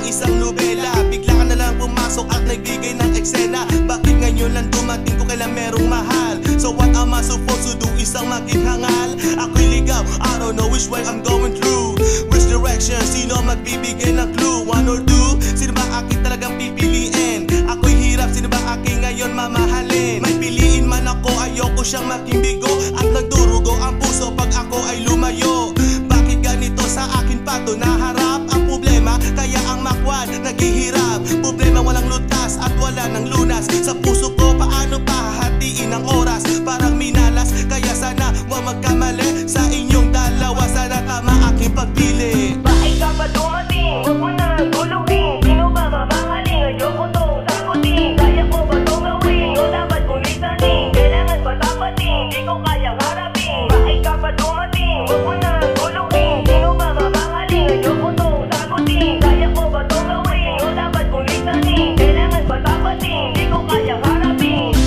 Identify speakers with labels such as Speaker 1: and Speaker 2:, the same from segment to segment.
Speaker 1: isang nobela. Bigla ka na lang pumasok at nagbigay ng eksena. Bakit ngayon lang dumating ko kailan merong mahal? So what am I supposed to do? Isang maging hangal. Ako'y ligaw, I don't know which way I'm going through. Which direction? Sino magbibigay ng clue? One or two? Sino ba aking talagang pipiliin? Ako'y hirap, sino ba aking ngayon mamahalin? May piliin man ako, ayoko siyang maging bigo. At nagdurugo ang puso pag ako ay lumayo. Bakit ganito sa akin pa to naharap? Ang problema, kaya ang makwan naghihirap. Problema walang lutas at wala ng lunas. Sa puso ko, paano pa hatiin ang oras? Parang minalas, kaya sana huwag magkamali. Sa inyong dalawa, sana tama aking pagpili.
Speaker 2: Bakit ka pa dumating? Huwag mo na guluhin. Sino ba mamahalin? Ayoko tong sagutin. Kaya ko ba tong gawin? O dapat kong lisanin? Kailangan ba tapatin? Di ko kayang harapin. Bakit ka pa dumating? Huwag mo na guluhin. Sino ba mamahalin? Ayoko tong sagutin. Kaya ko ba tong gawin? O dapat kong lisanin? Kailangan ba tapatin? Di ko kayang harapin.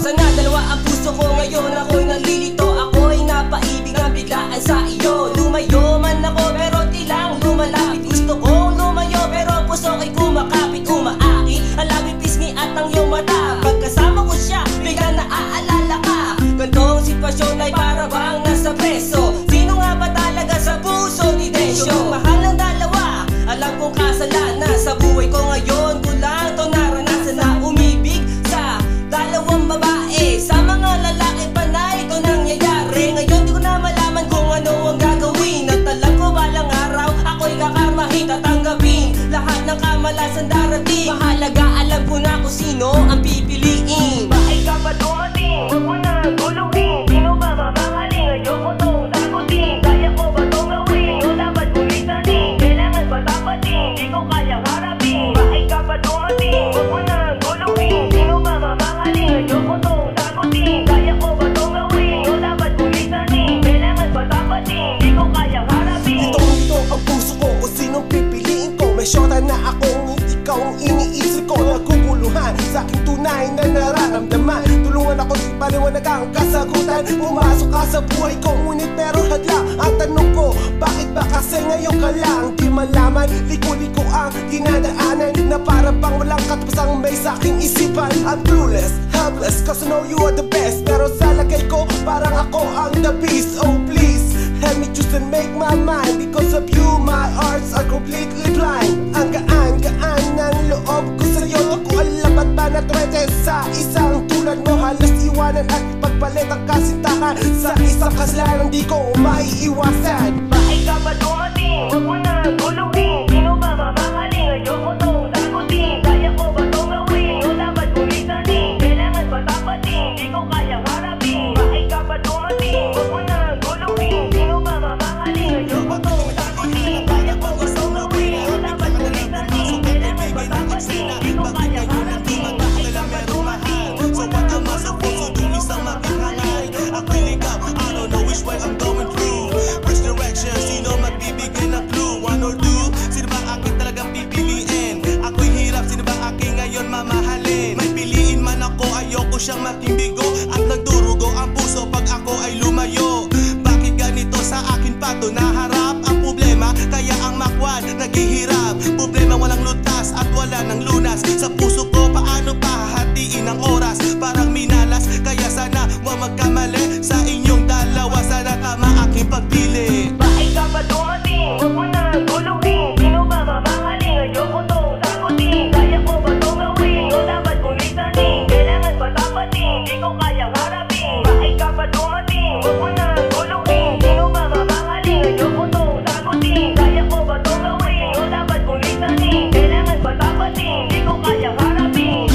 Speaker 3: Sana dalawa ang puso ko ngayon. Ako'y nalilito, ako'y napaibig ng biglaan sa iyo. Lumayo man ako pero tilang lumalapit. Gusto kong lumayo pero puso ko'y kumakapit. Umaaki ang labing pisngi at ang iyong mata. Pagkasama ko siya, bigla naaalala ka. Gantong sitwasyon ay para bang nasa preso. Sino nga ba talaga sa puso ni Desyo? Mahal ng dalawa, alam kong kasalanan. Sa buhay ko ngayon, kulang to naranasan na umibig sa dalawang babae. Sa mga lalaki pa na ito nangyayari. Ngayon di ko na malaman kung ano ang gagawin. At alam ko balang araw ako'y kakarmahin. Tatanggapin lahat ng kamalasan darating. Mahalaga alam ko na kung sino ang pipiliin.
Speaker 2: Bakit ka pa dumating? Huwag mo na guluhin. Sino ba mamahalin? Ayoko tong sagutin. Kaya ko ba tong gawin? O dapat kong lisanin? Kailangan ba tapatin? Di ko kayang harapin. Bakit ka pa dumating? Huwag mo na guluhin. Sino ba mamahalin? Ayoko tong sagutin. Kaya ko ba tong gawin? O dapat kong lisanin? Kailangan ba tapatin? Di ko kayang harapin.
Speaker 4: Ito ang puso ko kung sinong pipiliin ko. May syota na akong ikaw ang iniisip ko. Naguguluhan sa aking tunay na nararamdaman. Tulungan ako di paliwanag ang kasagutan. Pumasok ka sa buhay ko ngunit meron hadlang. Ang tanong ko, bakit ba kasi ngayon ka lang? Di malaman, liko-liko ang dinadaanan. Na para bang walang katapusang may sa aking isipan. I'm clueless, helpless, cause I know you are the best. Pero sa lagay ko, parang ako ang the beast. Oh please, help me choose and make my mind. Because of you, my hearts are completely blind. Ang gaan-gaan ng loob ko sa'yo. Di ko alam ba't ba natwete sa isang tulad mo. Halos iwanan at pagpalit ang kasintahan. Sa isang kasalanan di ko maiiwasan.
Speaker 2: Bakit ka pa dumating? Huwag mo na guluhin. Sino ba mamahalin? Ayoko tong sagutin. Kaya ko ba tong gawin? O dapat kong lisanin? Kailangan ba tapatin? Di ko kayang harapin. Bakit ka pa dumating? Huwag mo na guluhin. Sino ba mamahalin? Ayoko tong sagutin. Kaya ko ba tong gawin? O dapat kong lisanin? Kailangan ba tapatin? Di ko kayang harapin. Bakit ka pa dumating?
Speaker 1: So what am I supposed to do? Isang maging hangal. Ako'y ligaw, I don't know which way I'm going through. Which direction? Sino magbibigay ng clue? One or two? Sino ba aking talagang pipiliin? Ako'y hirap, sino ba aking ngayon mamahalin? May piliin man ako, ayoko siyang maging bigo. At nagdurugo ang puso pag ako ay lumayo. Bakit ganito sa akin pa to naharap? Ang problema, kaya ang makwan naghihirap. Problema walang lutas at wala ng lunas. Sa puso ko, paano pa hatiin ang oras? Parang minalas, kaya sana huwag magkamali. Sa inyong dalawa, sana tama aking pagpili.
Speaker 2: Bakit ka pa dumating? Huwag mo na guluhin. Sino ba mamahalin? Ayoko tong sagutin. Kaya ko ba tong gawin? O dapat kong lisanin? Kailangan ba tapatin? Di ko kayang harapin. Bakit ka pa dumating? Huwag mo na guluhin. Sino ba mamahalin? Ayoko tong sagutin. Kaya ko ba tong gawin? O dapat kong lisanin? Kailangan ba tapatin? Di ko kayang harapin.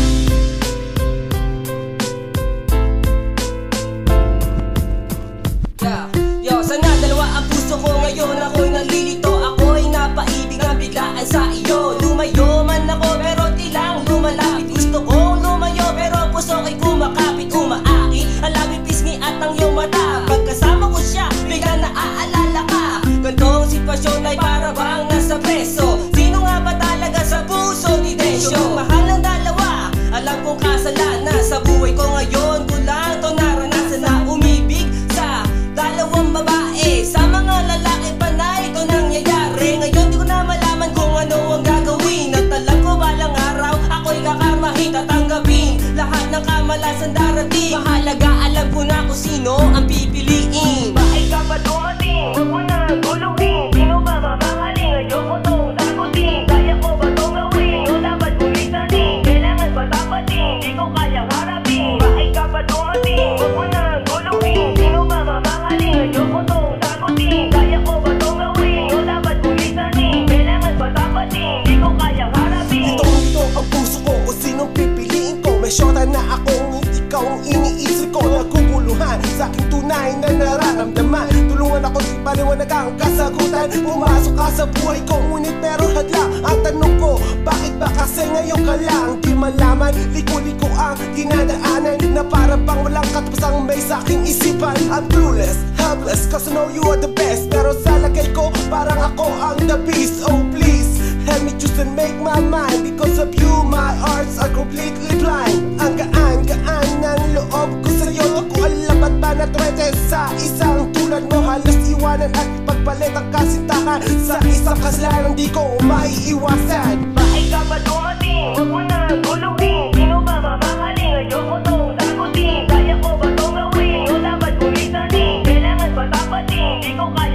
Speaker 3: Sana dalawa ang puso ko ngayon. Ako'y nalilito, ako'y napaibig ng biglaan sa iyo. Lumayo man ako pero tilang lumalapit. Gusto kong lumayo pero puso ko'y kumakapit. Umaaki ang labing pisngi at ang iyong mata. Pagkasama ko siya, bigla naaalala ka. Gantong sitwasyon ay para bang nasa preso. Sino nga ba talaga sa puso ni Desyo? Mahal ng dalawa, alam kong kasalanan. Sa buhay ko ngayon, kulang to naranasan na umibig sa dalawa sino ang pipiliin?
Speaker 2: Bakit ka pa dumating? Huwag mo na guluhin. Sino ba mamahaling? Ayoko tong sagutin. Kaya ko ba tong gawin? O dapat kong lisanin? Kailangan ba tapatin? Di ko kayang harapin. Bakit ka pa dumating? Huwag mo na guluhin. Sino ba mamahaling? Ayoko tong sagutin. Kaya ko ba tong gawin? O dapat kong lisanin? Kailangan ba tapatin? Di ko kayang harapin.
Speaker 4: Ito ang puso ko kung sinong pipiliin ko. May syota na akong ikaw ang iniisip ko. Naguguluhan sa aking tunay na nararamdaman. Tulungan ako di paliwanag ang kasagutan. Pumasok ka sa buhay ko, ngunit meron hadlang. Ang tanong ko, bakit ba kasi ngayon ka lang? Di malaman, liko-liko ang dinadaanan na para bang walang katapusang may sa aking isipan. I'm clueless, helpless, cause I know you are the best. Pero sa lagay ko, parang ako ang the beast. Oh please, help me choose and make my mind. Because of you, my hearts are completely blind. Ang gaan-gaan ng loob ko sa'yo. Di ko alam ba't ba natwete sa isang tulad mo. Halos iwanan at ipagpalit ang kasintahan sa isang kasalanan di ko maiiwasan.
Speaker 2: Bakit ka pa dumating? Huwag mo na guluhin. Sino ba mamahaling? Ayoko tong sagutin. Kaya ko ba tong gawin? O dapat kong lisanin? Kailangan ba tapatin? Di ko kaya